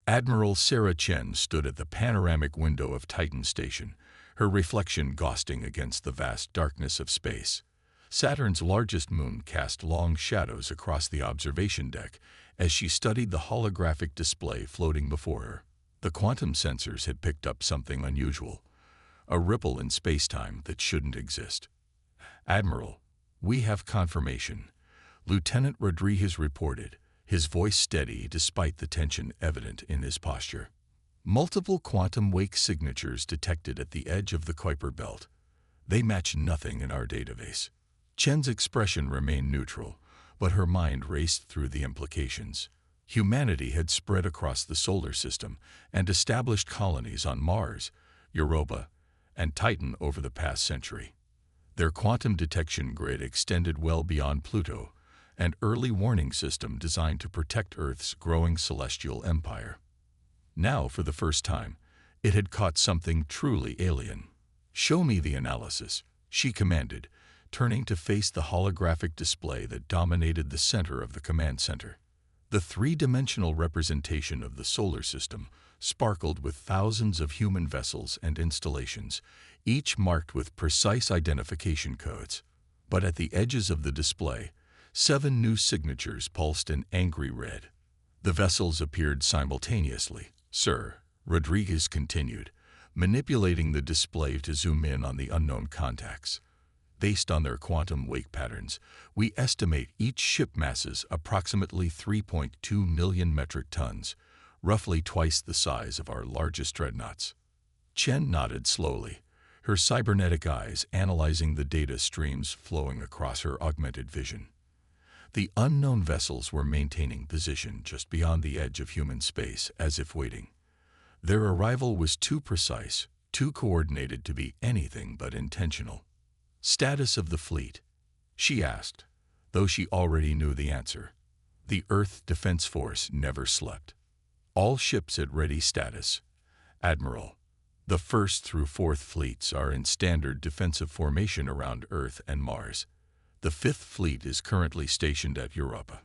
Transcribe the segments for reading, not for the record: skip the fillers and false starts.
Admiral Sarah Chen stood at the panoramic window of Titan Station, her reflection ghosting against the vast darkness of space. Saturn's largest moon cast long shadows across the observation deck as she studied the holographic display floating before her. The quantum sensors had picked up something unusual, a ripple in space-time that shouldn't exist. "Admiral, we have confirmation," Lieutenant Rodriguez reported, his voice steady despite the tension evident in his posture. "Multiple quantum wake signatures detected at the edge of the Kuiper belt. They match nothing in our database." Chen's expression remained neutral, but her mind raced through the implications. Humanity had spread across the solar system and established colonies on Mars, Europa, and Titan over the past century. Their quantum detection grid extended well beyond Pluto, an early warning system designed to protect Earth's growing celestial empire. Now, for the first time, it had caught something truly alien. "Show me the analysis," she commanded, turning to face the holographic display that dominated the center of the command center. The three-dimensional representation of the solar system sparkled with thousands of human vessels and installations, each marked with precise identification codes. But at the edges of the display, 7 new signatures pulsed in angry red. The vessels appeared simultaneously. "Sir," Rodriguez continued, manipulating the display to zoom in on the unknown contacts. "Based on their quantum wake patterns, we estimate each ship masses approximately 3.2 million metric tons, roughly twice the size of our largest dreadnoughts." Chen nodded slowly, her cybernetic eyes analyzing the data streams flowing across her augmented vision. The unknown vessels were maintaining position just beyond the edge of human space, as if waiting. Their arrival was too precise, too coordinated to be anything but intentional. "Status of the fleet?" she asked, though she already knew the answer. The Earth Defense Force never slept. "All ships at ready status, Admiral. The 1st through 4th fleets are in standard defensive formation around Earth and Mars. The 5th fleet is currently stationed at Europa,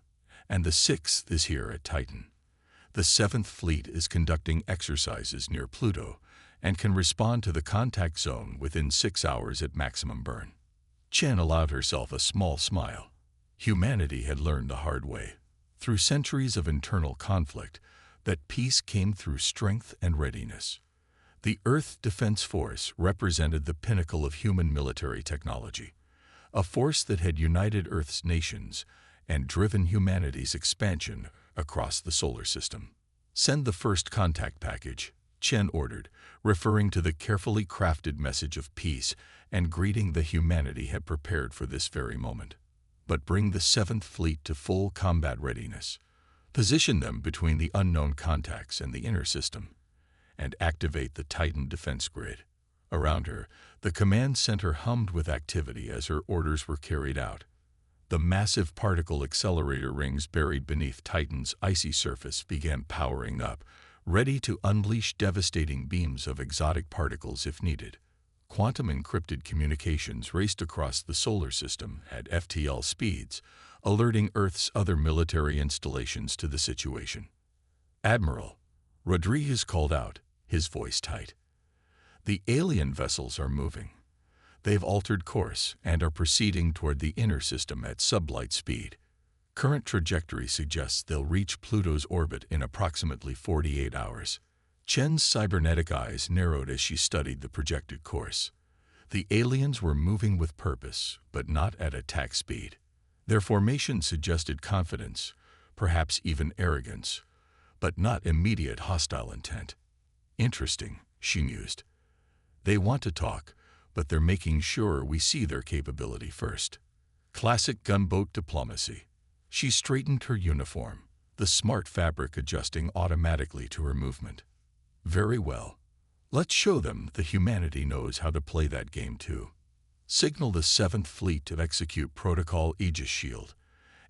and the 6th is here at Titan. The 7th fleet is conducting exercises near Pluto and can respond to the contact zone within 6 hours at maximum burn." Chen allowed herself a small smile. Humanity had learned the hard way, through centuries of internal conflict, that peace came through strength and readiness. The Earth Defense Force represented the pinnacle of human military technology, a force that had united Earth's nations and driven humanity's expansion across the solar system. "Send the first contact package," Chen ordered, referring to the carefully crafted message of peace and greeting that humanity had prepared for this very moment. "But bring the 7th Fleet to full combat readiness. Position them between the unknown contacts and the inner system, and activate the Titan defense grid." Around her, the command center hummed with activity as her orders were carried out. The massive particle accelerator rings buried beneath Titan's icy surface began powering up, ready to unleash devastating beams of exotic particles if needed. Quantum encrypted communications raced across the solar system at FTL speeds, alerting Earth's other military installations to the situation. "Admiral," Rodriguez called out, his voice tight. "The alien vessels are moving. They've altered course and are proceeding toward the inner system at sublight speed. Current trajectory suggests they'll reach Pluto's orbit in approximately 48 hours. Chen's cybernetic eyes narrowed as she studied the projected course. The aliens were moving with purpose, but not at attack speed. Their formation suggested confidence, perhaps even arrogance, but not immediate hostile intent. "Interesting," she mused. "They want to talk, but they're making sure we see their capability first." Classic gunboat diplomacy. She straightened her uniform, the smart fabric adjusting automatically to her movement. "Very well. Let's show them that humanity knows how to play that game too. Signal the 7th Fleet to execute Protocol Aegis Shield,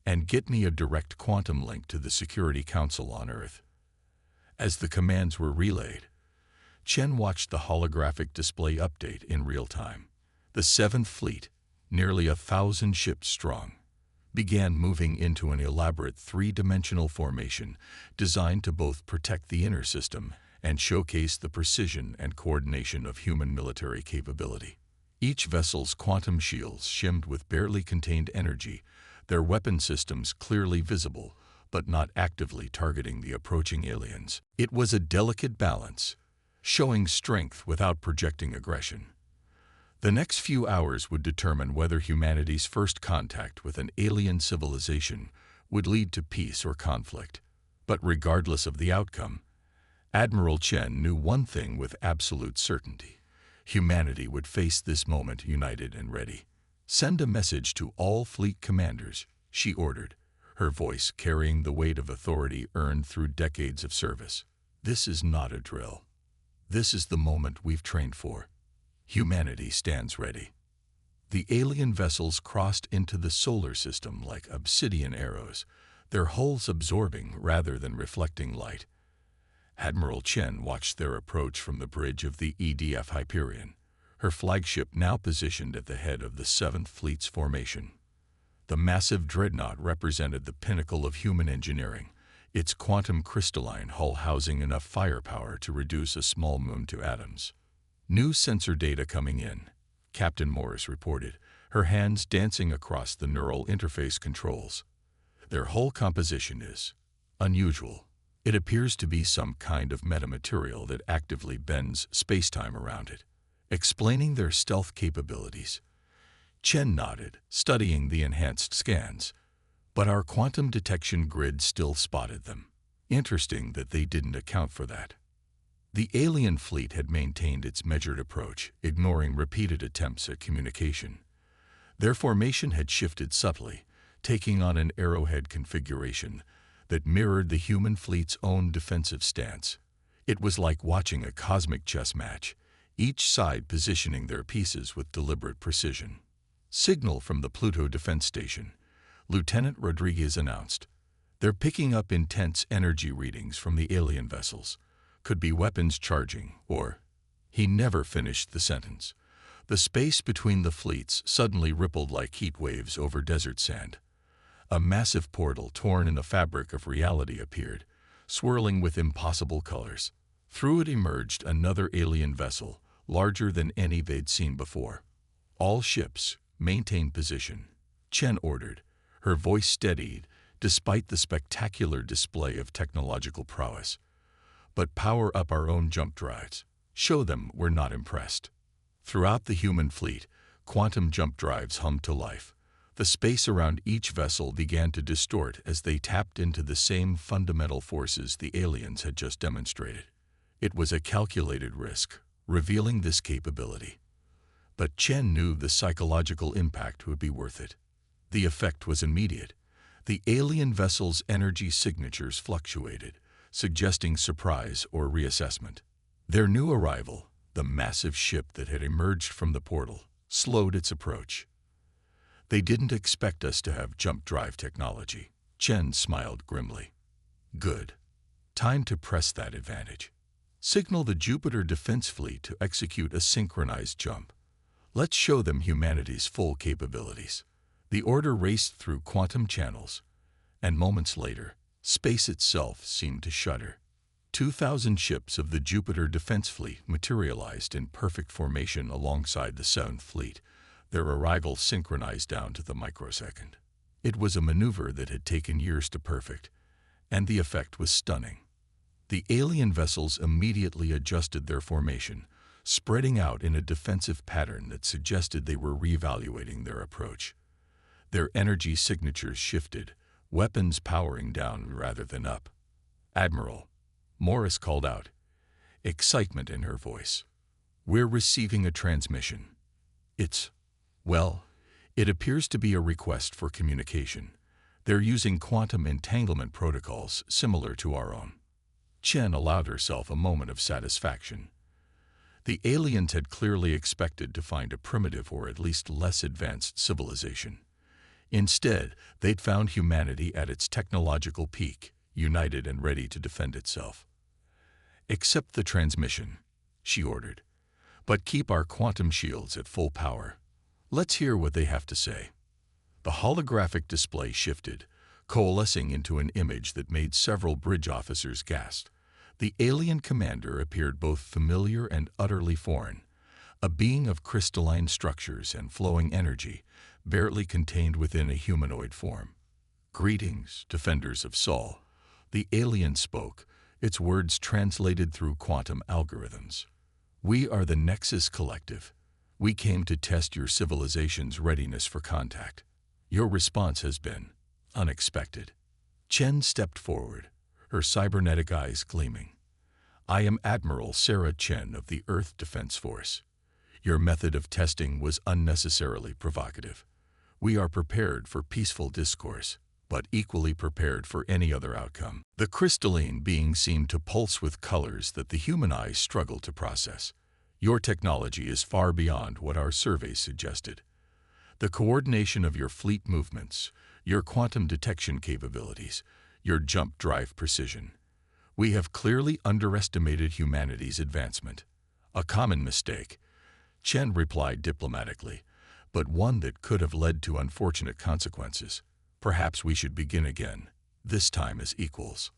and get me a direct quantum link to the Security Council on Earth." As the commands were relayed, Chen watched the holographic display update in real time. The 7th Fleet, nearly 1,000 ships strong, began moving into an elaborate three-dimensional formation designed to both protect the inner system and showcase the precision and coordination of human military capability. Each vessel's quantum shields shimmed with barely contained energy, their weapon systems clearly visible, but not actively targeting the approaching aliens. It was a delicate balance, showing strength without projecting aggression. The next few hours would determine whether humanity's first contact with an alien civilization would lead to peace or conflict. But regardless of the outcome, Admiral Chen knew one thing with absolute certainty. Humanity would face this moment united and ready. "Send a message to all fleet commanders," she ordered, her voice carrying the weight of authority earned through decades of service. "This is not a drill. This is the moment we've trained for. Humanity stands ready." The alien vessels crossed into the solar system like obsidian arrows, their hulls absorbing rather than reflecting light. Admiral Chen watched their approach from the bridge of the EDF Hyperion, her flagship now positioned at the head of the 7th Fleet's formation. The massive dreadnought represented the pinnacle of human engineering, its quantum crystalline hull housing enough firepower to reduce a small moon to atoms. "New sensor data coming in," Captain Morris reported, her hands dancing across the neural interface controls. "Their hull composition is unusual. It appears to be some kind of metamaterial that actively bends spacetime around it." Explaining their stealth capabilities, Chen nodded, studying the enhanced scans. "But our quantum detection grid still spotted them. Interesting that they didn't account for that." The alien fleet had maintained its measured approach, ignoring repeated attempts at communication. Their formation had shifted subtly, taking on an arrowhead configuration that mirrored the human fleet's own defensive stance. It was like watching a cosmic chess match, each side positioning their pieces with deliberate precision. "Signal from the Pluto Defense Station," Lieutenant Rodriguez announced. "They're picking up intense energy readings from the alien vessels. Could be weapons charging, or—" He never finished the sentence. The space between the fleets suddenly rippled like heat waves over desert sand. A massive portal torn in the fabric of reality appeared, swirling with impossible colors. Through it emerged another alien vessel, larger than any they'd seen before. "All ships, maintain position," Chen ordered, her voice steadied despite the spectacular display of technological prowess. "But power up our own jump drives. Show them we're not impressed." Throughout the human fleet, quantum jump drives hummed to life. The space around each vessel began to distort as they tapped into the same fundamental forces the aliens had just demonstrated. It was a calculated risk, revealing this capability. But Chen knew the psychological impact would be worth it. The effect was immediate. The alien vessel's energy signatures fluctuated, suggesting surprise or reassessment. Their new arrival, the massive ship that had emerged from the portal, slowed its approach. "They didn't expect us to have jump drive technology," Chen smiled grimly. "Good. Time to press that advantage. Signal the Jupiter Defense Fleet to execute a synchronized jump. Let's show them humanity's full capabilities." The order raced through quantum channels, and moments later, space itself seemed to shudder. 2,000 ships of the Jupiter Defense Fleet materialized in perfect formation alongside the 7th Fleet, their arrival synchronized down to the microsecond. It was a maneuver that had taken years to perfect, and the effect was stunning. The alien vessels immediately adjusted their formation, spreading out in a defensive pattern that suggested they were reevaluating their approach. Their energy signatures shifted, weapons powering down rather than up. "Admiral," Morris called out, excitement in her voice. "We're receiving a transmission. It appears to be a request for communication. They're using quantum entanglement protocols similar to our own." Chen allowed herself a moment of satisfaction. The aliens had clearly expected to find a primitive or at least less advanced civilization. Instead, they'd found humanity at its technological peak, united and ready to defend itself. "Accept the transmission," she ordered, "but keep our quantum shields at full power. Let's hear what they have to say." The holographic display shifted, coalescing into an image that made several bridge officers gasp. The alien commander appeared both familiar and utterly foreign, a being of crystalline structures and flowing energy, barely contained within a humanoid form. "Greetings, defenders of Sol," the alien spoke, its words translated through quantum algorithms. "We are the Nexus Collective. We came to test your civilization's readiness for contact. Your response has been unexpected." Chen stepped forward, her cybernetic eyes gleaming. "I am Admiral Sarah Chen of the Earth Defense Force. Your method of testing was unnecessarily provocative. We are prepared for peaceful discourse, but equally prepared for any other outcome." The crystalline being seemed to pulse with colors that the human eyes struggled to process. "Your technology is far beyond what our surveys suggested. The coordination of your fleet movements, your quantum detection capabilities, your jump drive precision. We have clearly underestimated humanity's advancement. A common mistake," Chen replied diplomatically, "but one that could have led to unfortunate consequences. Perhaps we should begin again, this time as equals."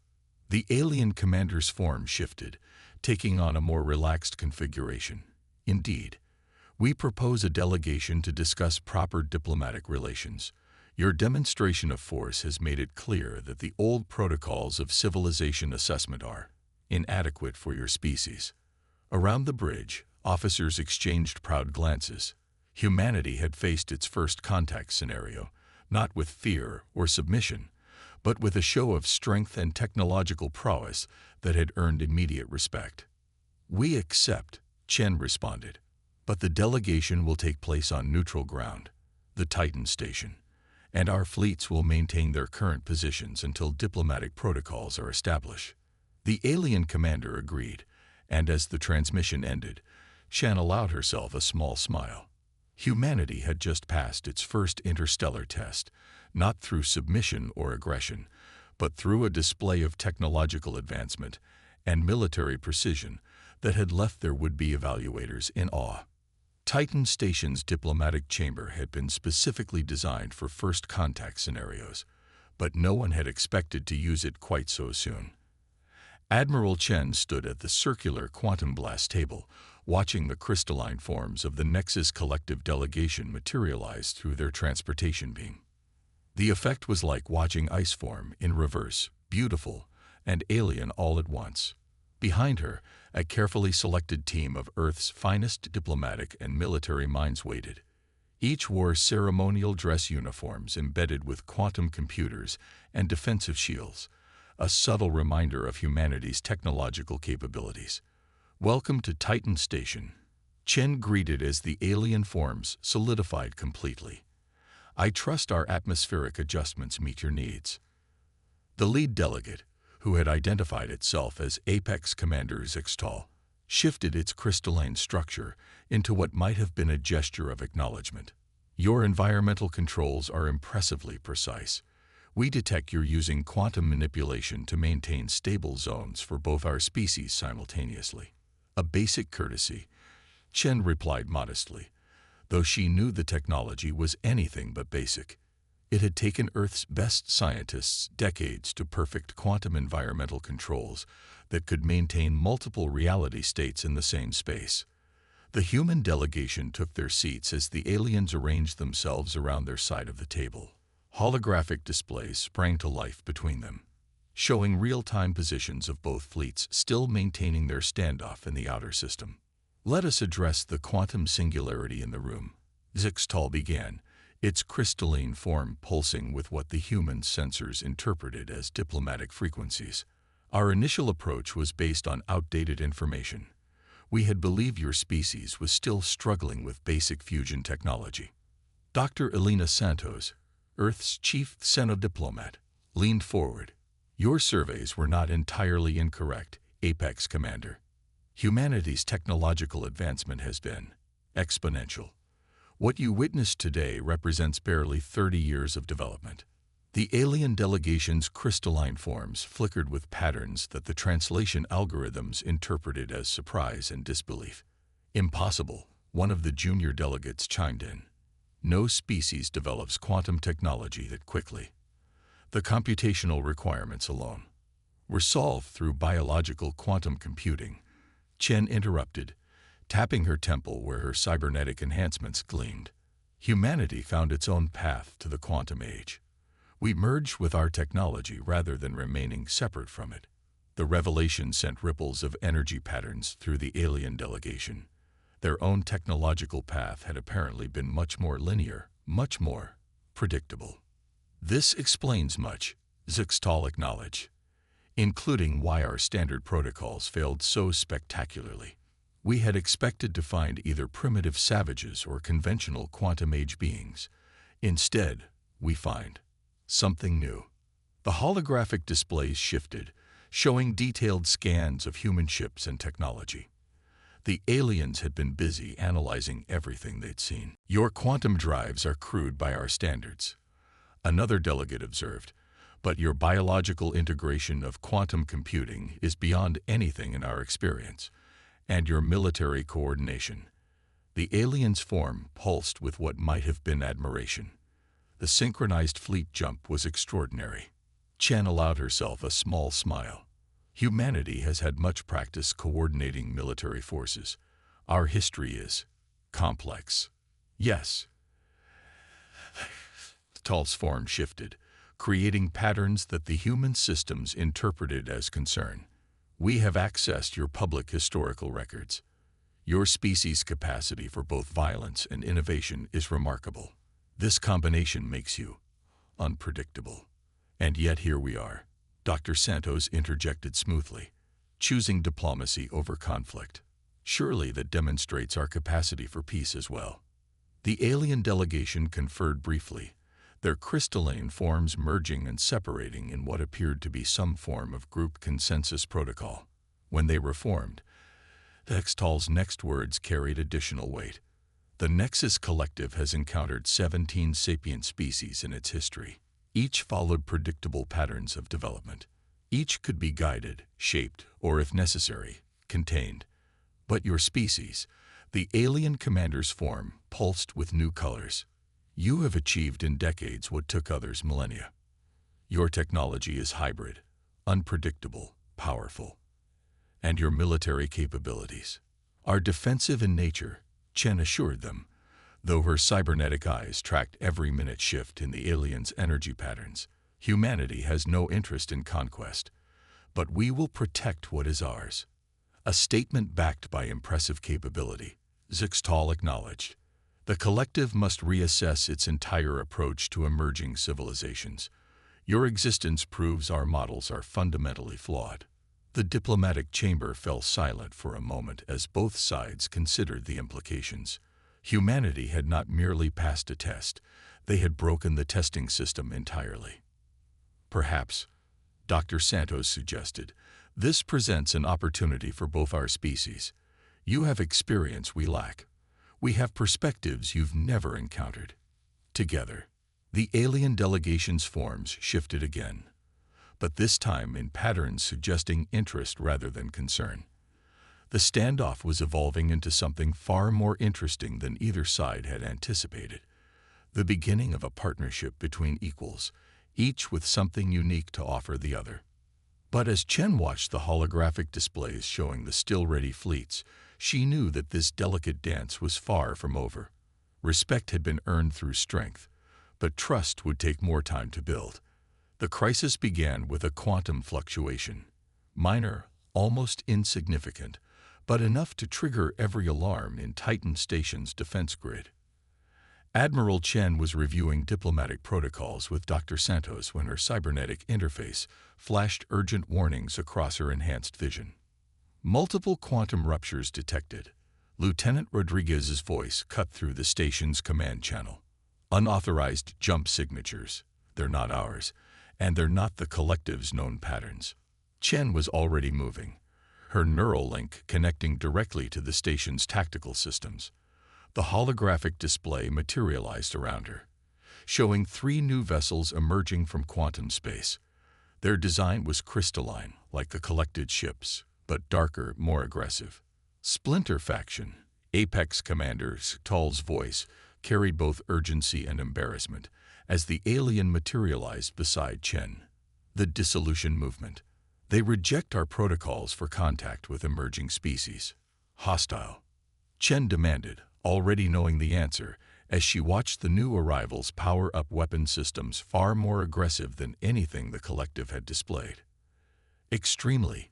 The alien commander's form shifted, taking on a more relaxed configuration. "Indeed. We propose a delegation to discuss proper diplomatic relations. Your demonstration of force has made it clear that the old protocols of civilization assessment are inadequate for your species." Around the bridge, officers exchanged proud glances. Humanity had faced its first contact scenario, not with fear or submission, but with a show of strength and technological prowess that had earned immediate respect. "We accept," Chen responded. "But the delegation will take place on neutral ground, the Titan station, and our fleets will maintain their current positions until diplomatic protocols are established." The alien commander agreed, and as the transmission ended, Chen allowed herself a small smile. Humanity had just passed its first interstellar test, not through submission or aggression, but through a display of technological advancement and military precision that had left their would-be evaluators in awe. Titan Station's diplomatic chamber had been specifically designed for first contact scenarios, but no one had expected to use it quite so soon. Admiral Chen stood at the circular quantum blast table, watching the crystalline forms of the Nexus Collective delegation materialize through their transportation beam. The effect was like watching ice form in reverse, beautiful and alien all at once. Behind her, a carefully selected team of Earth's finest diplomatic and military minds waited. Each wore ceremonial dress uniforms embedded with quantum computers and defensive shields, a subtle reminder of humanity's technological capabilities. "Welcome to Titan Station," Chen greeted as the alien forms solidified completely. "I trust our atmospheric adjustments meet your needs." The lead delegate, who had identified itself as Apex Commander Zixtal, shifted its crystalline structure into what might have been a gesture of acknowledgement. "Your environmental controls are impressively precise. We detect you're using quantum manipulation to maintain stable zones for both our species simultaneously." "A basic courtesy," Chen replied modestly, though she knew the technology was anything but basic. It had taken Earth's best scientists decades to perfect quantum environmental controls that could maintain multiple reality states in the same space. The human delegation took their seats as the aliens arranged themselves around their side of the table. Holographic displays sprang to life between them, showing real-time positions of both fleets still maintaining their standoff in the outer system. "Let us address the quantum singularity in the room," Zixtal began, its crystalline form pulsing with what the human sensors interpreted as diplomatic frequencies. "Our initial approach was based on outdated information. We had believed your species was still struggling with basic fusion technology." Dr. Elena Santos, Earth's chief xenodiplomat, leaned forward. "Your surveys were not entirely incorrect, Apex Commander. Humanity's technological advancement has been exponential. What you witnessed today represents barely 30 years of development." The alien delegation's crystalline forms flickered with patterns that the translation algorithms interpreted as surprise and disbelief. "Impossible," one of the junior delegates chimed in. No species develops quantum technology that quickly. The computational requirements alone were solved through biological quantum computing. Chen interrupted, tapping her temple where her cybernetic enhancements gleamed. Humanity found its own path to the quantum age. We merged with our technology rather than remaining separate from it. The revelation sent ripples of energy patterns through the alien delegation. Their own technological path had apparently been much more linear, much more predictable. This explains much, Zixtal acknowledged, including why our standard protocols failed so spectacularly. We had expected to find either primitive savages or conventional quantum-age beings. Instead, we find something new. The holographic displays shifted, showing detailed scans of human ships and technology. The aliens had been busy analyzing everything they'd seen. Your quantum drives are crude by our standards, another delegate observed, but your biological integration of quantum computing is beyond anything in our experience, and your military coordination. The alien's form pulsed with what might have been admiration. The synchronized fleet jump was extraordinary. Chen allowed herself a small smile. Humanity has had much practice coordinating military forces. Our history is complex. Yes. Tal's form shifted, creating patterns that the human systems interpreted as concern. We have accessed your public historical records. Your species' capacity for both violence and innovation is remarkable. This combination makes you unpredictable. And yet here we are. Dr. Santos interjected smoothly, choosing diplomacy over conflict. Surely that demonstrates our capacity for peace as well. The alien delegation conferred briefly, their crystalline forms merging and separating in what appeared to be some form of group consensus protocol. When they reformed, the Hextal's next words carried additional weight. The Nexus Collective has encountered 17 sapient species in its history. Each followed predictable patterns of development. Each could be guided, shaped, or if necessary, contained. But your species, the alien commander's form, pulsed with new colors. You have achieved in decades what took others millennia. Your technology is hybrid, unpredictable, powerful. And your military capabilities are defensive in nature, Chen assured them, though her cybernetic eyes tracked every minute shift in the aliens' energy patterns. Humanity has no interest in conquest, but we will protect what is ours. A statement backed by impressive capability, Zixtal acknowledged. The collective must reassess its entire approach to emerging civilizations. Your existence proves our models are fundamentally flawed. The diplomatic chamber fell silent for a moment as both sides considered the implications. Humanity had not merely passed a test, they had broken the testing system entirely. Perhaps, Dr. Santos suggested, this presents an opportunity for both our species. You have experience we lack. We have perspectives you've never encountered. Together, the alien delegation's forms shifted again, but this time in patterns suggesting interest rather than concern. The standoff was evolving into something far more interesting than either side had anticipated. The beginning of a partnership between equals, each with something unique to offer the other. But as Chen watched the holographic displays showing the still-ready fleets, she knew that this delicate dance was far from over. Respect had been earned through strength, but trust would take more time to build. The crisis began with a quantum fluctuation. Minor, almost insignificant, but enough to trigger every alarm in Titan Station's defense grid. Admiral Chen was reviewing diplomatic protocols with Dr. Santos when her cybernetic interface flashed urgent warnings across her enhanced vision. Multiple quantum ruptures detected. Lieutenant Rodriguez's voice cut through the station's command channel. Unauthorized jump signatures. They're not ours, and they're not the collective's known patterns. Chen was already moving, her neural link connecting directly to the station's tactical systems. The holographic display materialized around her, showing 3 new vessels emerging from quantum space. Their design was crystalline, like the collected ships, but darker, more aggressive. Splinter Faction, Apex Commander Tal's voice carried both urgency and embarrassment as the alien materialized beside Chen. The dissolution movement. They reject our protocols for contact with emerging species. Hostile. Chen demanded, already knowing the answer, as she watched the new arrivals power up weapon systems far more aggressive than anything the collective had displayed. Extremely.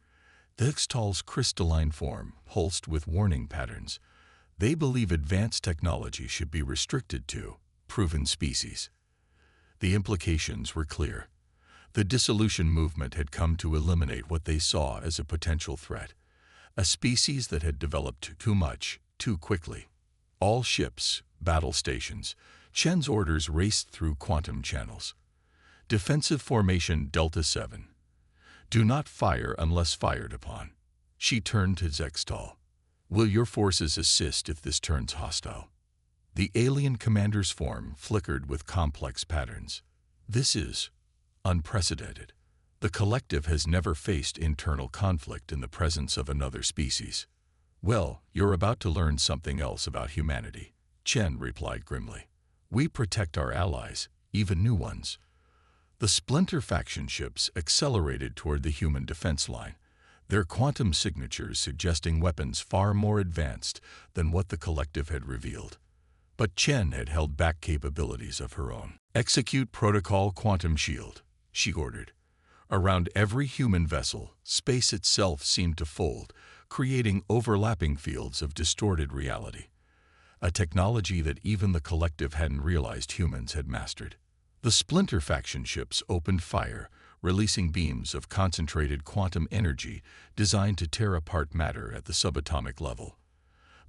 The Ixtal's crystalline form pulsed with warning patterns. They believe advanced technology should be restricted to proven species. The implications were clear. The dissolution movement had come to eliminate what they saw as a potential threat, a species that had developed too much, too quickly. All ships, battle stations, Chen's orders raced through quantum channels. Defensive formation Delta 7. Do not fire unless fired upon. She turned to Zextal. Will your forces assist if this turns hostile? The alien commander's form flickered with complex patterns. This is unprecedented. The collective has never faced internal conflict in the presence of another species. Well, you're about to learn something else about humanity, Chen replied grimly. We protect our allies, even new ones. The splinter faction ships accelerated toward the human defense line, their quantum signatures suggesting weapons far more advanced than what the collective had revealed. But Chen had held back capabilities of her own. Execute Protocol Quantum Shield, she ordered. Around every human vessel, space itself seemed to fold, creating overlapping fields of distorted reality. A technology that even the collective hadn't realized humans had mastered. The splinter faction ships opened fire, releasing beams of concentrated quantum energy designed to tear apart matter at the subatomic level.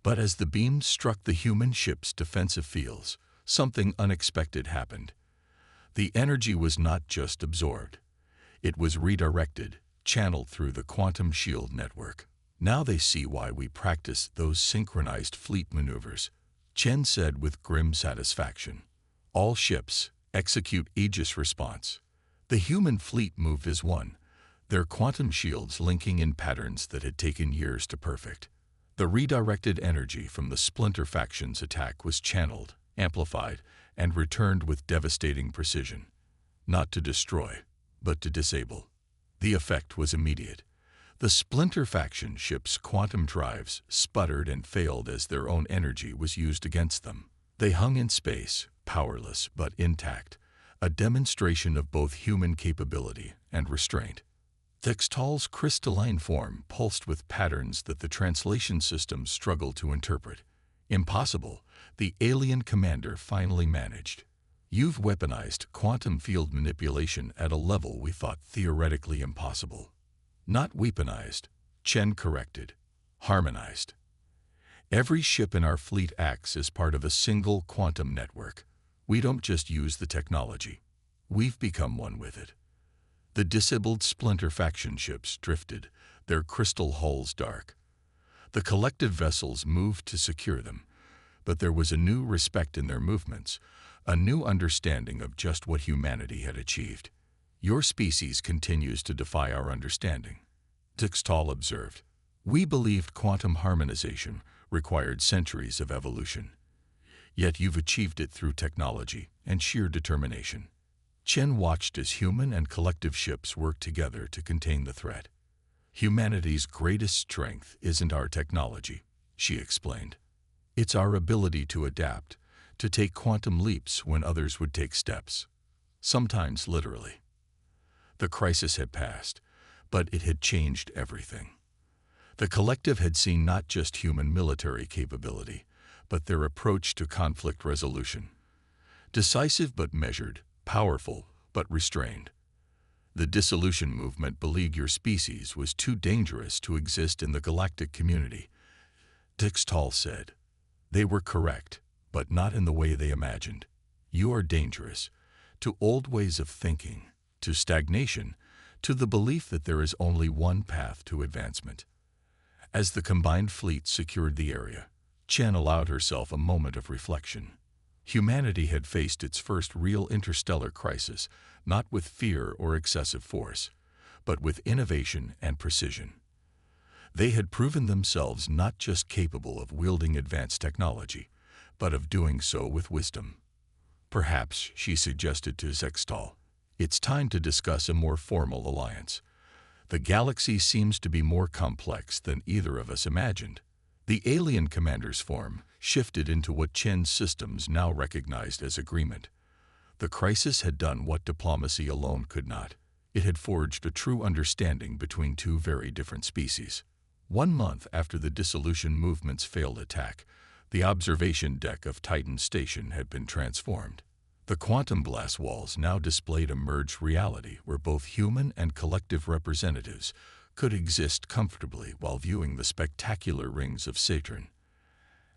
But as the beams struck the human ship's defensive fields, something unexpected happened. The energy was not just absorbed. It was redirected, channeled through the quantum shield network. Now they see why we practice those synchronized fleet maneuvers, Chen said with grim satisfaction. All ships, execute Aegis response. The human fleet moved as one, their quantum shields linking in patterns that had taken years to perfect. The redirected energy from the splinter faction's attack was channeled, amplified, and returned with devastating precision. Not to destroy, but to disable. The effect was immediate. The splinter faction ships' quantum drives sputtered and failed as their own energy was used against them. They hung in space, powerless but intact, a demonstration of both human capability and restraint. Thextal's crystalline form pulsed with patterns that the translation system struggled to interpret. Impossible, the alien commander finally managed. You've weaponized quantum field manipulation at a level we thought theoretically impossible. Not weaponized, Chen corrected. Harmonized. Every ship in our fleet acts as part of a single quantum network. We don't just use the technology. We've become one with it. The disabled splinter faction ships drifted, their crystal hulls dark. The collective vessels moved to secure them, but there was a new respect in their movements, a new understanding of just what humanity had achieved. Your species continues to defy our understanding, Dixtal observed. We believed quantum harmonization required centuries of evolution. Yet you've achieved it through technology and sheer determination. Chen watched as human and collective ships worked together to contain the threat. Humanity's greatest strength isn't our technology, she explained. It's our ability to adapt, to take quantum leaps when others would take steps, sometimes literally. The crisis had passed, but it had changed everything. The collective had seen not just human military capability, but their approach to conflict resolution. Decisive but measured, powerful but restrained. The dissolution movement believed your species was too dangerous to exist in the galactic community, Dixtal said. They were correct, but not in the way they imagined. You are dangerous, to old ways of thinking, to stagnation, to the belief that there is only one path to advancement. As the combined fleet secured the area, Chen allowed herself a moment of reflection. Humanity had faced its first real interstellar crisis, not with fear or excessive force, but with innovation and precision. They had proven themselves not just capable of wielding advanced technology, but of doing so with wisdom. Perhaps, she suggested to Zextal, it's time to discuss a more formal alliance. The galaxy seems to be more complex than either of us imagined. The alien commander's form shifted into what Chen's systems now recognized as agreement. The crisis had done what diplomacy alone could not. It had forged a true understanding between two very different species. 1 month after the dissolution movement's failed attack, the observation deck of Titan Station had been transformed. The quantum blast walls now displayed a merged reality where both human and collective representatives could exist comfortably while viewing the spectacular rings of Saturn.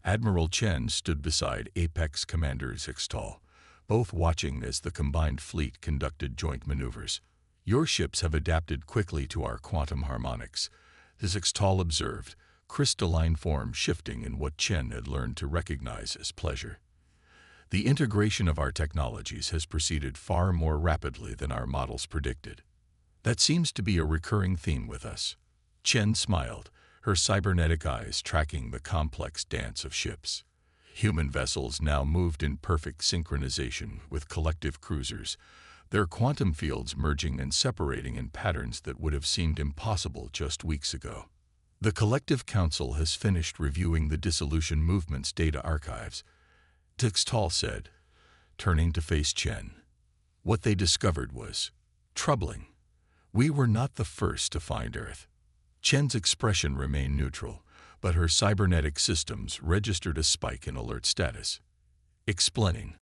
Admiral Chen stood beside Apex Commander Zextal, both watching as the combined fleet conducted joint maneuvers. Your ships have adapted quickly to our quantum harmonics, Zextal observed, crystalline form shifting in what Chen had learned to recognize as pleasure. The integration of our technologies has proceeded far more rapidly than our models predicted. That seems to be a recurring theme with us. Chen smiled, her cybernetic eyes tracking the complex dance of ships. Human vessels now moved in perfect synchronization with collective cruisers, their quantum fields merging and separating in patterns that would have seemed impossible just weeks ago. The Collective Council has finished reviewing the dissolution movement's data archives, Zextal said, turning to face Chen. What they discovered was troubling. We were not the first to find Earth. Chen's expression remained neutral, but her cybernetic systems registered a spike in alert status. Explaining,